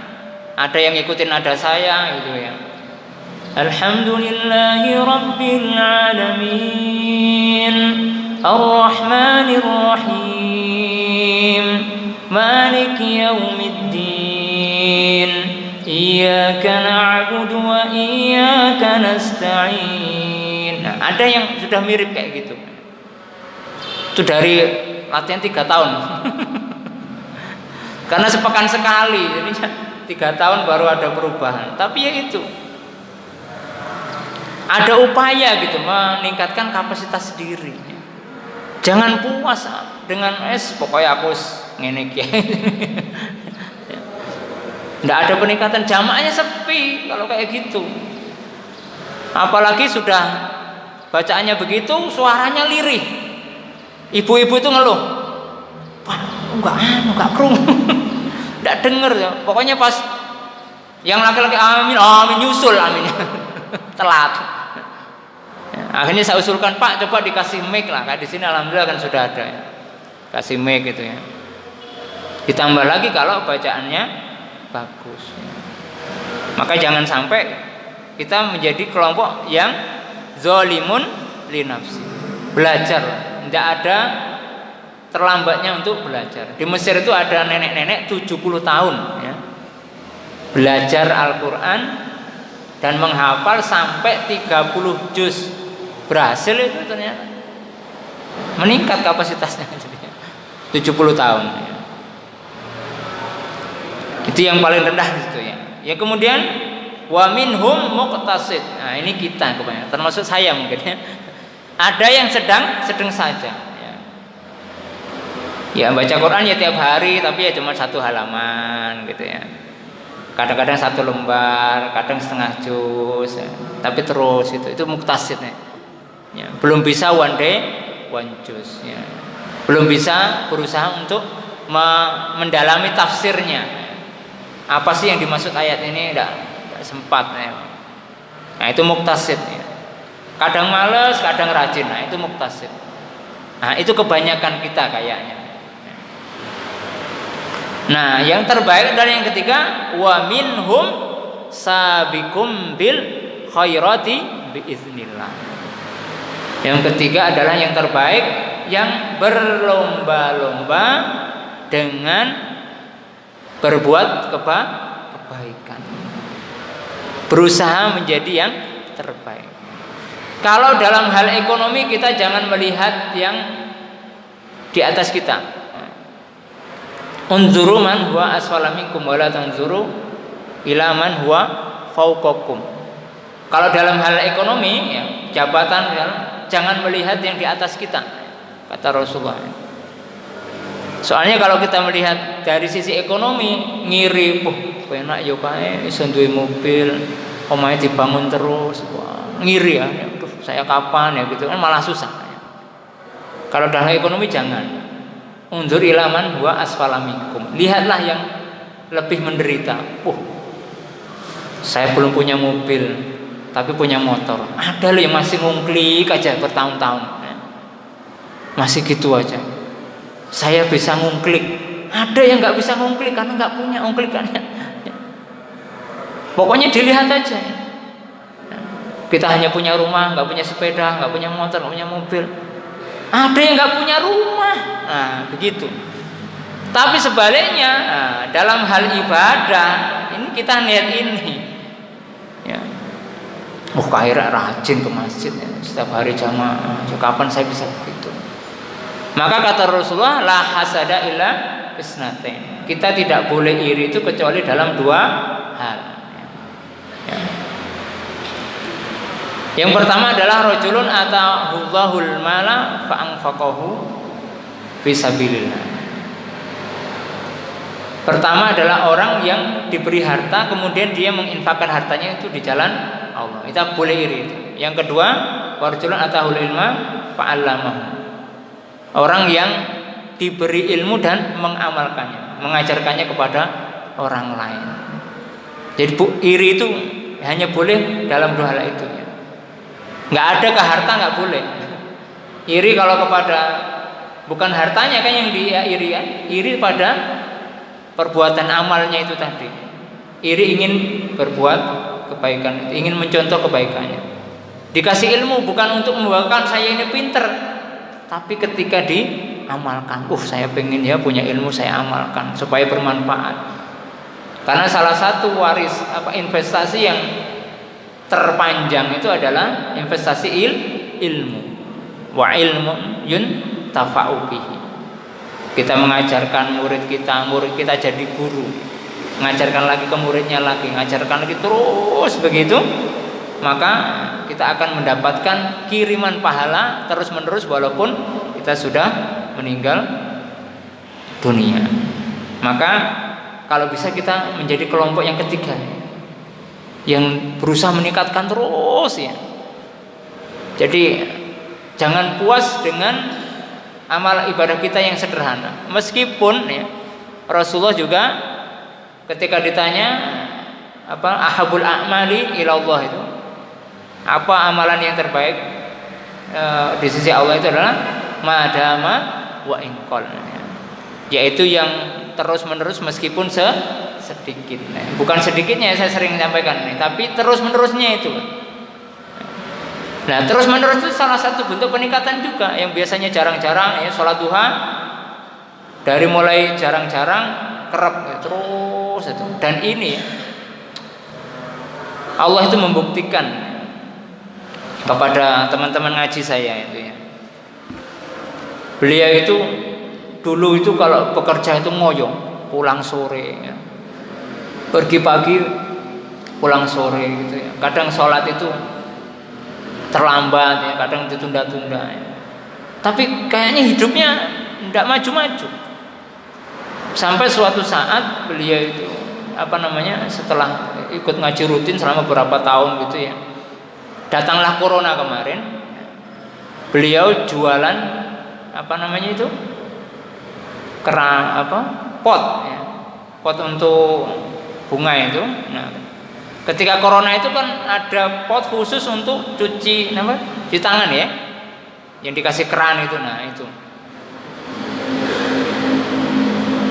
Ada yang ngikutin nada saya gitu ya. Alhamdulillahi Rabbil Alamin, Ar-Rahmanir Rahim, Maliki Yaumiddin, Iyyaka na'budu wa iyyaka nasta'in. Nah, ada yang sudah mirip kayak gitu. Itu dari latihan 3 tahun. Karena sepekan sekali, jadi 3 tahun baru ada perubahan. Tapi ya itu, ada upaya gitu meningkatkan kapasitas diri. Jangan puas dengan pokoknya aku ngene iki. Nggak ada peningkatan, jamaahnya sepi kalau kayak gitu. Apalagi sudah bacaannya begitu, suaranya lirih. Ibu-ibu itu ngeluh, Pak, enggak krung. Nggak denger ya. Pokoknya pas yang laki-laki amin nyusul aminnya. Telat. Ya, akhirnya saya usulkan, Pak, coba dikasih mic lah. Kayak di sini alhamdulillah kan sudah ada ya. Kasih mic gitu ya. Ditambah lagi kalau bacaannya bagus. Ya. Maka jangan sampai kita menjadi kelompok yang zalimun li nafsi. Belajar, tidak ada terlambatnya untuk belajar. Di Mesir itu ada nenek-nenek 70 tahun ya, belajar Al-Quran dan menghafal sampai 30 juz. Berhasil itu ternyata. Meningkat kapasitasnya 70 tahun ya. Itu yang paling rendah itu ya. Ya kemudian wa minhum muqtasid. Nah, ini kita kebanyakan, termasuk saya mungkin ya. Ada yang sedang saja. Ya baca Quran ya tiap hari, tapi ya cuma 1 halaman gitu ya. Kadang-kadang 1 lembar, kadang setengah juz ya. Tapi terus itu muqtasid ya. Belum bisa one day one juz ya. Belum bisa berusaha untuk mendalami tafsirnya. Apa sih yang dimaksud ayat ini? Tidak sempat ya. Nah itu muqtasid ya. Kadang malas, kadang rajin. Nah itu muqtasid. Nah itu kebanyakan kita kayaknya. Nah, yang terbaik adalah yang ketiga, wa minhum sabiqum bil khairati biiznillah. Yang ketiga adalah yang terbaik yang berlomba-lomba dengan berbuat kebaikan. Berusaha menjadi yang terbaik. Kalau dalam hal ekonomi kita jangan melihat yang di atas kita. Unzuru man huwa asfala minkum wa la tanzuru ila man huwa fawqakum. Kalau dalam hal ekonomi, ya, jabatan, ya, jangan melihat yang di atas kita, kata Rasulullah. Soalnya kalau kita melihat dari sisi ekonomi, ngiri, enak yo kae iso duwe mobil, omahe dibangun terus, wah, ngiri ya. Aduh, saya kapan ya gitu kan, malah susah. Kalau dalam ekonomi jangan. Unzur ila man huwa asfala minkum. Lihatlah yang lebih menderita. Saya belum punya mobil, tapi punya motor. Ada loh yang masih ngungklik aja bertahun-tahun, masih gitu aja. Saya bisa ngungklik. Ada yang nggak bisa ngungklik karena nggak punya ungklikannya. Pokoknya dilihat aja. Kita hanya punya rumah, nggak punya sepeda, nggak punya motor, nggak punya mobil. Ada yang nggak punya rumah. Nah, begitu. Tapi sebaliknya, dalam hal ibadah ini kita lihat ini. Ya. Kayaknya rajin ke masjid ya. Setiap hari jamaah. Kapan saya bisa begitu? Maka kata Rasulullah, la hasada illa isnatain. Kita tidak boleh iri itu kecuali dalam dua hal. Ya. Yang pertama adalah rajulun ata'ahullahul mala fa'anfaqahu fisabilillah. Pertama adalah orang yang diberi harta kemudian dia menginfakkan hartanya itu di jalan Allah. Kita boleh iri. Yang kedua, warjulun ata'ahul ilma fa'allamahu. Orang yang diberi ilmu dan mengamalkannya, mengajarkannya kepada orang lain. Jadi iri itu hanya boleh dalam dua hal itu. Nggak ada ke harta nggak boleh. Iri kalau kepada bukan hartanya kan yang dia iri kan, iri pada perbuatan amalnya itu tadi. Iri ingin berbuat kebaikan, ingin mencontoh kebaikannya. Dikasih ilmu bukan untuk membanggakan saya ini pinter, tapi ketika diamalkan, saya pengen ya punya ilmu saya amalkan supaya bermanfaat. Karena salah satu waris investasi yang terpanjang itu adalah investasi ilmu. Wa ilmu yun tafa'u bihi. Kita mengajarkan murid kita jadi guru, mengajarkan lagi ke muridnya lagi, mengajarkan lagi terus begitu, maka kita akan mendapatkan kiriman pahala terus menerus walaupun kita sudah meninggal dunia. Maka kalau bisa kita menjadi kelompok yang ketiga yang berusaha meningkatkan terus ya. Jadi jangan puas dengan amal ibadah kita yang sederhana. Meskipun ya, Rasulullah juga ketika ditanya ahabul a'mali ila Allah itu, apa amalan yang terbaik di sisi Allah itu adalah madama wa inqal, yaitu yang terus menerus meskipun sedikit. Bukan sedikitnya saya sering menyampaikan ini, tapi terus menerusnya itu. Nah, terus menerus itu salah satu bentuk peningkatan juga. Yang biasanya jarang-jarang ya sholat duha, dari mulai jarang-jarang kerap ya, terus itu. Dan ini Allah itu membuktikan kepada teman-teman ngaji saya itu ya. Beliau itu dulu itu kalau bekerja itu ngoyo, pulang sore ya. Pergi pagi pulang sore gitu ya. Kadang sholat itu terlambat ya, kadang ditunda-tunda ya. Tapi kayaknya hidupnya tidak maju-maju. Sampai suatu saat beliau itu setelah ikut ngaji rutin selama beberapa tahun gitu ya, datanglah corona kemarin. Beliau jualan pot ya, pot untuk bunga itu. Nah, ketika corona itu kan ada pot khusus untuk cuci tangan ya, yang dikasih keran itu. Nah itu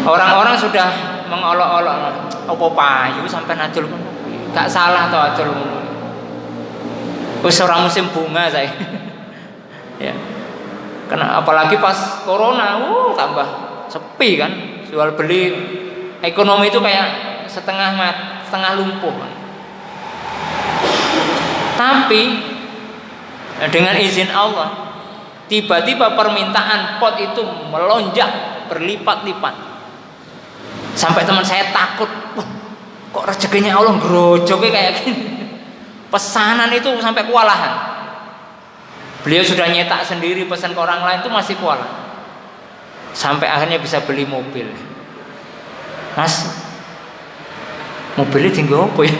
orang-orang sudah mengolok-olok, apa payu sampai adul pun gak salah atau adul wis ora musim bunga saya. Ya. Karena apalagi pas corona, tambah sepi kan, jual beli ekonomi itu kayak setengah setengah lumpuh. Tapi dengan izin Allah, tiba-tiba permintaan pot itu melonjak berlipat-lipat. Sampai teman saya takut, kok rezekinya Allah grojoknya kayak gini. Pesanan itu sampai kewalahan. Beliau sudah nyetak sendiri, pesan ke orang lain itu masih kewalahan. Sampai akhirnya bisa beli mobil. Mas, mobilnya tinggal apa ya?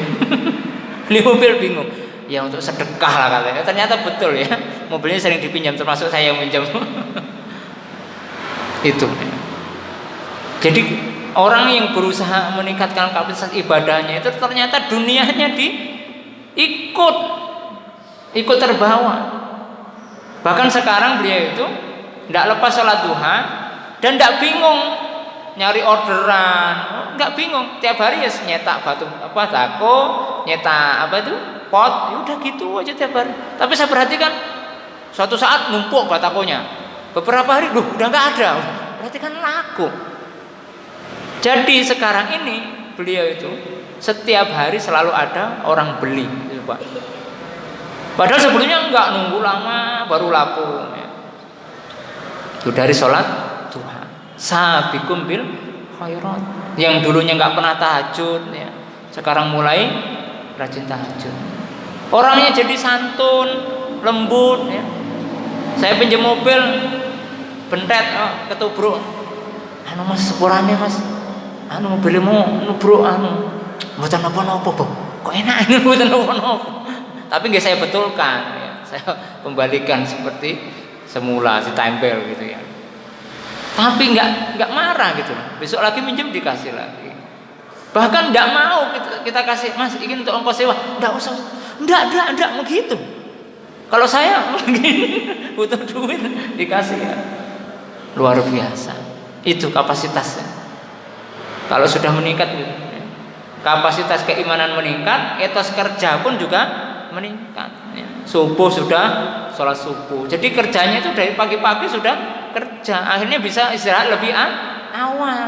Beli mobil bingung. Ya untuk sedekah lah katanya. Ternyata betul ya. Mobilnya sering dipinjam, termasuk saya yang minjam. Itu. Jadi orang yang berusaha meningkatkan kapasitas ibadahnya itu ternyata dunianya ikut terbawa. Bahkan sekarang beliau itu tidak lepas sholat duha dan tidak bingung nyari orderan, nggak bingung. Tiap hari ya nyetak batu dako, nyetak pot, udah gitu aja tiap hari. Tapi saya perhatikan suatu saat numpuk batakonya. Beberapa hari, udah nggak ada. Berarti kan laku. Jadi sekarang ini beliau itu setiap hari selalu ada orang beli, gitu, Pak. Padahal sebelumnya nggak, nunggu lama baru laku. Itu dari sholat duha. Sabiqum bil khairat. Yang dulunya nggak pernah tahajud, ya, sekarang mulai rajin tahajud. Orangnya jadi santun, lembut. Ya. Saya pinjam mobil, bentet, ketubruk. Mas sepurane mas. Mobilnya mau nubruk, buatan apa-apa, kok enak ini buatan apa-apa. Tapi nggak saya betulkan, ya. Saya kembalikan seperti semula, si tempel gitu ya. Tapi nggak marah gitu. Besok lagi minjem dikasih lagi. Bahkan nggak mau kita kasih, mas ingin untuk ongkos sewa, nggak usah, nggak begitu. Kalau saya butuh duit dikasih ya. Luar biasa. Itu kapasitasnya. Kalau sudah meningkat, kapasitas keimanan meningkat, etos kerja pun juga meningkat. Subuh sudah sholat subuh. Jadi kerjanya itu dari pagi-pagi sudah kerja. Akhirnya bisa istirahat lebih awal.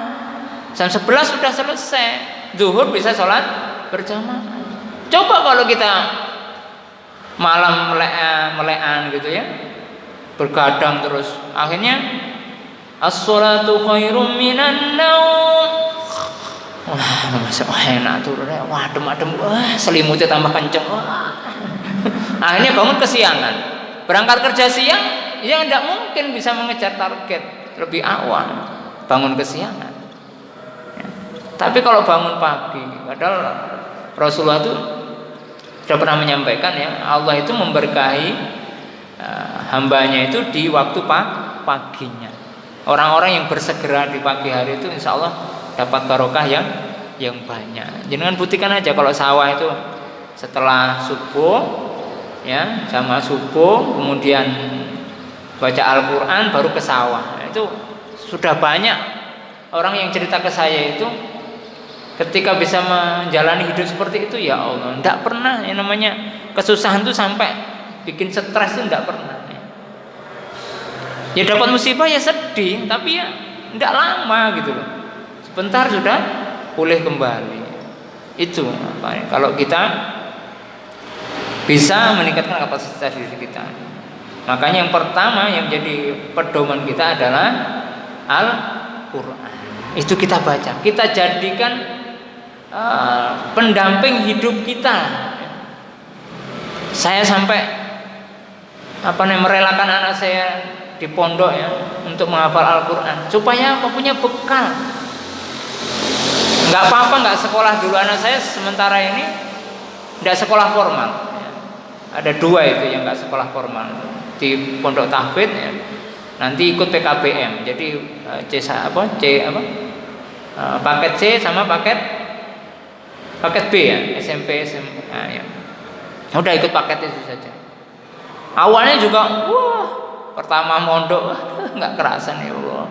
Jam 11 sudah selesai. Zuhur bisa sholat berjamaah. Coba kalau kita malam melean gitu ya, bergadang terus. Akhirnya as-sholatu khairum minan naum. Wah, masuk enak tuh, wah adem-adem, wah selimutnya tambah kenceng, wah. Akhirnya bangun kesiangan, berangkat kerja siang, ya tidak mungkin bisa mengejar target lebih awal, bangun kesiangan. Ya. Tapi kalau bangun pagi, padahal Rasulullah itu sudah pernah menyampaikan ya, Allah itu memberkahi hambanya itu di waktu paginya. Orang-orang yang bersegera di pagi hari itu insya Allah dapat barokah yang banyak. Jangan buktikan aja kalau sawah itu setelah subuh, ya, sama subuh, kemudian baca Al-Quran baru ke sawah. Itu sudah banyak orang yang cerita ke saya itu ketika bisa menjalani hidup seperti itu, ya Allah, tidak pernah yang namanya kesusahan itu sampai bikin stres itu tidak pernah. Ya dapat musibah ya sedih, tapi ya tidak lama gitu loh. Sebentar sudah pulih kembali. Itu apa ya? Kalau kita bisa meningkatkan kapasitas diri kita. Makanya yang pertama yang menjadi pedoman kita adalah Al-Quran. Itu kita baca, kita jadikan pendamping hidup kita. Saya sampai merelakan anak saya di pondok ya untuk menghafal Al-Quran supaya punya bekal. Nggak apa-apa nggak sekolah dulu, anak saya sementara ini nggak sekolah formal ya. Ada 2 itu yang nggak sekolah formal di pondok tahfidz ya. Nanti ikut PKBM, jadi paket C sama paket B ya, SMP SMA ya. Udah ikut paket itu saja. Awalnya juga pertama mondok nggak kerasan ya Allah.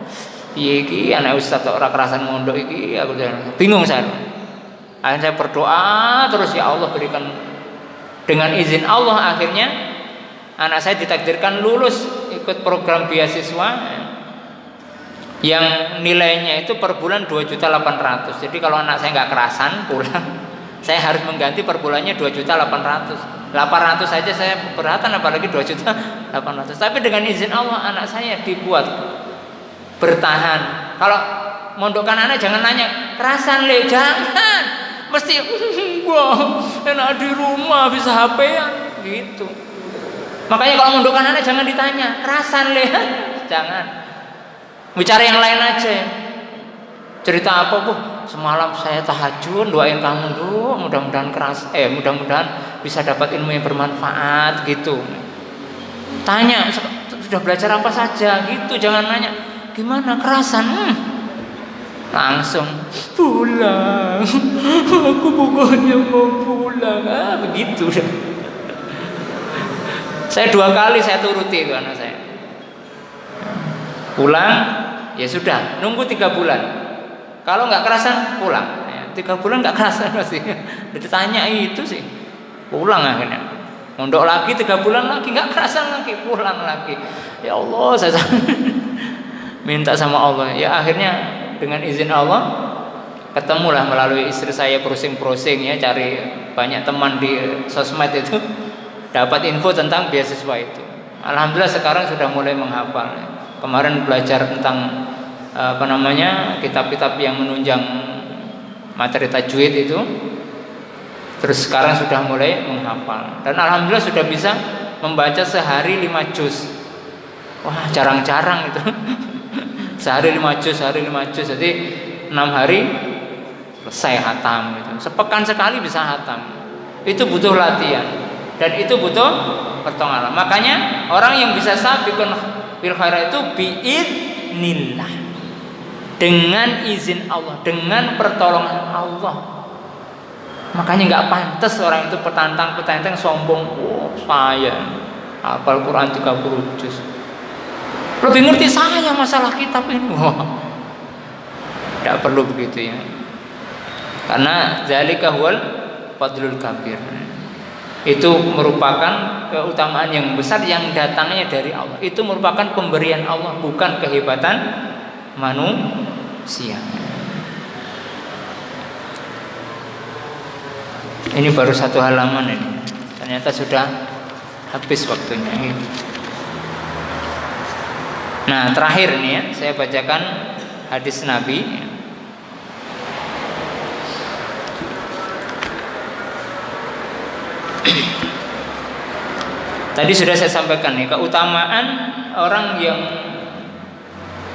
Iki anak ustaz orang kerasan mondok iki, aku bingung saya. Akhirnya saya berdoa terus, ya Allah berikan, dengan izin Allah akhirnya anak saya ditakdirkan lulus ikut program beasiswa yang nilainya itu per bulan 2.800.000. Jadi kalau anak saya nggak kerasan pulang saya harus mengganti per bulannya 2.800.000. 800 saja saya keberatan, apalagi 2.800.000. Tapi dengan izin Allah anak saya dibuat bertahan. Kalau mondokkan anak jangan nanya, kerasan le, jangan. Mesti wah, enak di rumah bisa HP-an gitu. Makanya kalau mondokkan anak jangan ditanya, kerasan le, jangan. Bicara yang lain aja. Cerita apa, Bu? Semalam saya tahajud doain kamu dulu, mudah-mudahan mudah-mudahan bisa dapat ilmu yang bermanfaat gitu. Tanya, sudah belajar apa saja gitu, jangan nanya gimana kerasan. Langsung pulang. Aku pokoknya mau pulang. Begitu. Saya 2 kali saya turuti itu anak saya. Pulang, ya sudah, nunggu 3 bulan. Kalau nggak kerasan pulang, 3 bulan nggak kerasan pasti. Ditanya itu sih, pulang akhirnya. Mondok lagi 3 bulan lagi nggak kerasan lagi, pulang lagi. Ya Allah, saya minta sama Allah. Ya akhirnya dengan izin Allah ketemulah melalui istri saya browsing ya, cari banyak teman di sosmed itu, dapat info tentang beasiswa itu. Alhamdulillah sekarang sudah mulai menghafal. Kemarin belajar tentang kitab-kitab yang menunjang materi tajwid itu, terus sekarang sudah mulai menghafal dan alhamdulillah sudah bisa membaca sehari 5 juz. Wah, jarang-jarang itu. sehari 5 juz, jadi 6 hari selesai hatam gitu. Sepekan sekali bisa hatam. Itu butuh latihan dan itu butuh pertolongan. Makanya orang yang bisa sabiqun bil khairat itu biidznillah, dengan izin Allah, dengan pertolongan Allah. Makanya nggak pantas orang itu petantang sombong. Oh, saya hafal Quran 30 juz, lebih ngerti saya masalah kitab ini. Wah, tidak perlu begitu ya. Karena zalika huwal fadlul kabir. Itu merupakan keutamaan yang besar yang datangnya dari Allah. Itu merupakan pemberian Allah, bukan kehebatan manusia. Ini baru 1 halaman ini. Ternyata sudah habis waktunya. Nah, terakhir nih ya, saya bacakan hadis Nabi. Tadi sudah saya sampaikan nih, keutamaan orang yang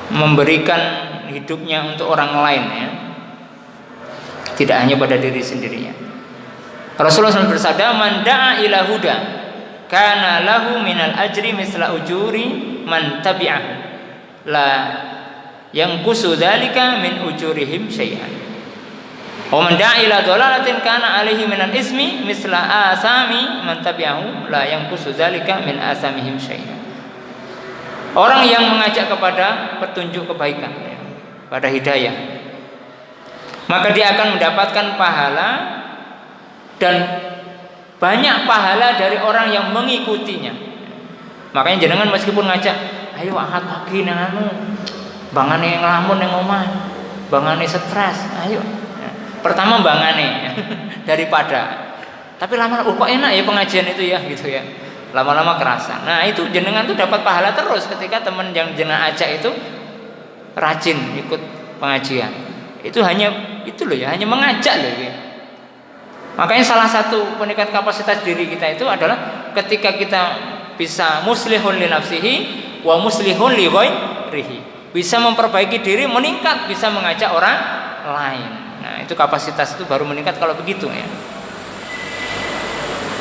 memberikan hidupnya untuk orang lain ya, tidak hanya pada diri sendirinya. Rasulullah SAW bersabda, "Man da'a ila huda, kana lahu minal ajri misla ujuri man tabi'ahu, la yanqusu dzalika min ujurihim syai'an. Wa man da'a ila dhalalatin kana alaihi minal ismi misla asami man tabi'ahu, la yanqusu dzalika min asamihim syai'an." Orang yang mengajak kepada petunjuk kebaikan, pada hidayah, maka dia akan mendapatkan pahala dan banyak pahala dari orang yang mengikutinya. Makanya jenengan meskipun ngajak, ayo ahad pagi nang anu, bangane ngelamun nang omah, bangane stres, ayo. Pertama bangane daripada. Tapi lama-lama kok enak ya pengajian itu ya gitu ya. Lama-lama kerasa. Nah, itu jenengan tuh dapat pahala terus ketika teman yang jenengan ajak itu rajin ikut pengajian. Itu hanya itu loh ya, hanya mengajak loh ya. Makanya salah satu peningkat kapasitas diri kita itu adalah ketika kita bisa muslihun li nafsihi wa muslihun li ghairihi. Bisa memperbaiki diri, meningkat, bisa mengajak orang lain. Nah, itu kapasitas itu baru meningkat kalau begitu ya.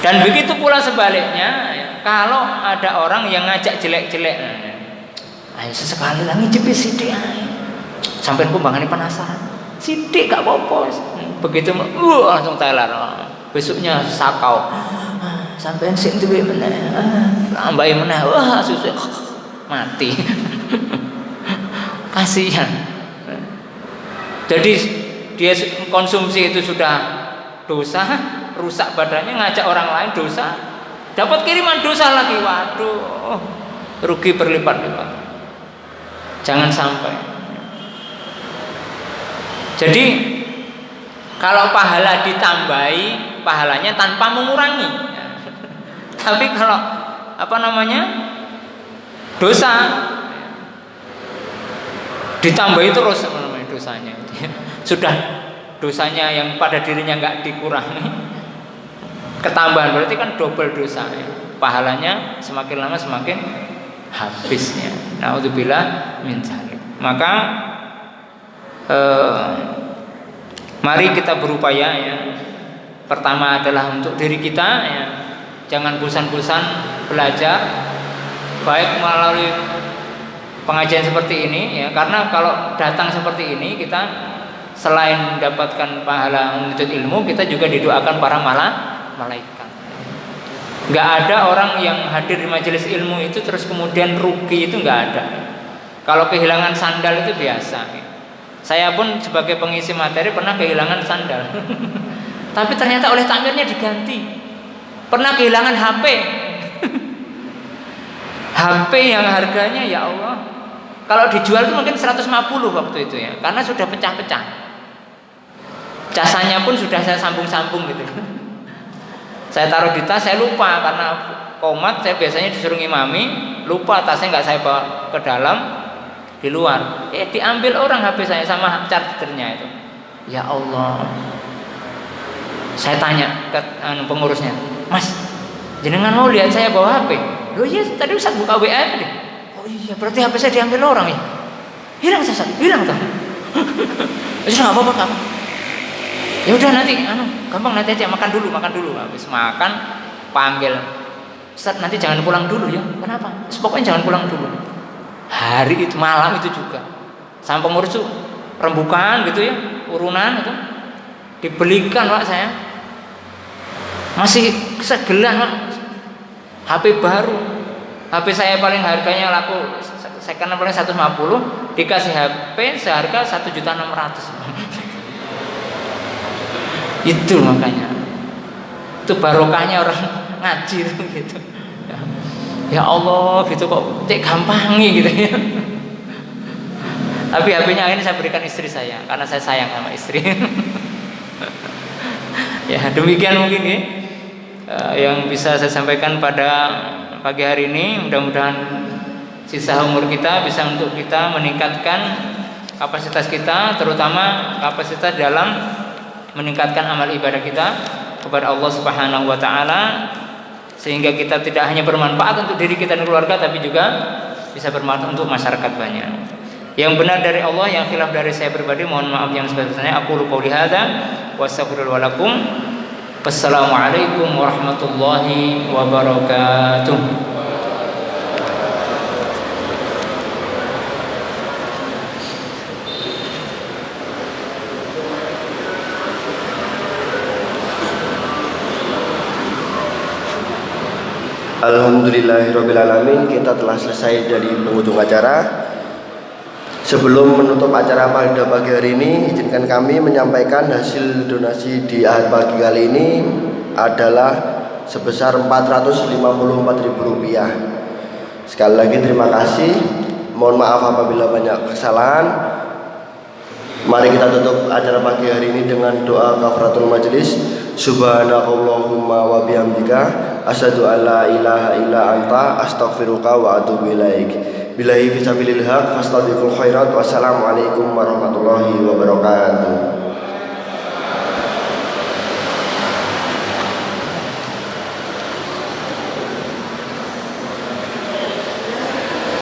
Dan begitu pula sebaliknya, kalau ada orang yang ngajak jelek-jelek, ayo sesekali lagi ngicipin sidik aja. Sampai pembangane penasaran, sidik gak apa-apa. Begitu langsung teler. Besoknya sakau. Sampai sing duwe meneh. Tambahi meneh. Wah, susu mati. Kasihan. Jadi dia konsumsi itu sudah dosa, rusak badannya, ngajak orang lain dosa, dapat kiriman dosa lagi. Waduh, rugi berlipat-lipat. Jangan sampai. Jadi Kalau pahala ditambahi, pahalanya tanpa mengurangi. Tapi kalau dosa ditambahi terus dosanya. Sudah dosanya yang pada dirinya nggak dikurangi, ketambahan berarti kan double dosa. Pahalanya semakin lama semakin habisnya. Naudzubillah min dzalik. Maka mari kita berupaya ya. Pertama adalah untuk diri kita ya. Jangan bosan-bosan belajar, baik melalui pengajian seperti ini ya. Karena kalau datang seperti ini kita selain mendapatkan pahala menuntut ilmu, kita juga didoakan para malaikat. Nggak ada orang yang hadir di majelis ilmu itu terus kemudian rugi, itu nggak ada. Kalau kehilangan sandal itu biasa. Saya pun sebagai pengisi materi pernah kehilangan sandal. Tapi ternyata oleh takmirnya diganti. Pernah kehilangan HP. HP yang harganya ya Allah, kalau dijual itu mungkin 150 waktu itu ya, karena sudah pecah-pecah. Casannya pun sudah saya sambung-sambung gitu. Saya taruh di tas, saya lupa karena komat, saya biasanya disuruh ngimami, lupa tasnya nggak saya bawa ke dalam, di luar. Diambil orang HP saya sama chargernya itu. Ya Allah. Saya tanya ke pengurusnya, Mas, jenengan mau lihat saya bawa HP? Loh iya, tadi Ustaz buka WA deh. Oh iya, berarti HP saya diambil orang ya. Hilang Ustaz, hilang tuh. Sudah nggak apa-apa kamu. Ya udah nanti, gampang nanti aja makan dulu. Habis makan, panggil Ustaz, nanti jangan pulang dulu ya. Kenapa? Pokoknya jangan pulang dulu. Hari itu malam itu juga, sama pengurus tuh rembukan gitu ya, urunan itu dibelikan Pak saya. Masih segelan Pak. HP baru. HP saya paling harganya laku second paling 150, dikasih HP seharga 1.600.000. Itu makanya. Itu barokahnya orang ngaji itu gitu. Ya Allah, gitu kok cek gampangi gitu ya. Tapi HP-nya ini saya berikan istri saya karena saya sayang sama istri. Ya, demikian mungkin ya yang bisa saya sampaikan pada pagi hari ini. Mudah-mudahan sisa umur kita bisa untuk kita meningkatkan kapasitas kita, terutama kapasitas dalam meningkatkan amal ibadah kita kepada Allah Subhanahu wa taala, sehingga kita tidak hanya bermanfaat untuk diri kita dan keluarga, tapi juga bisa bermanfaat untuk masyarakat banyak. Yang benar dari Allah, yang khilaf dari saya pribadi, mohon maaf yang sebesar-besarnya. Aku qouli hadza wa astaghfirullaha lakum. Wassalamualaikum warahmatullahi wabarakatuh. Alhamdulillahirrabbilalamin. Kita telah selesai dari penghujung acara. Sebelum menutup acara pada pagi hari ini, izinkan kami menyampaikan hasil donasi di ahad pagi kali ini adalah sebesar Rp454.000. Sekali lagi terima kasih. Mohon maaf apabila banyak kesalahan. Mari kita tutup acara pagi hari ini dengan doa kafaratul majelis. Subhanakallahumma wa bihamdika asyhadu an la ilaha illa anta astaghfiruka wa atubu ilaik. Billahi fisabilil haq fastabiqul khairat. Wassalamualaikum warahmatullahi wabarakatuh.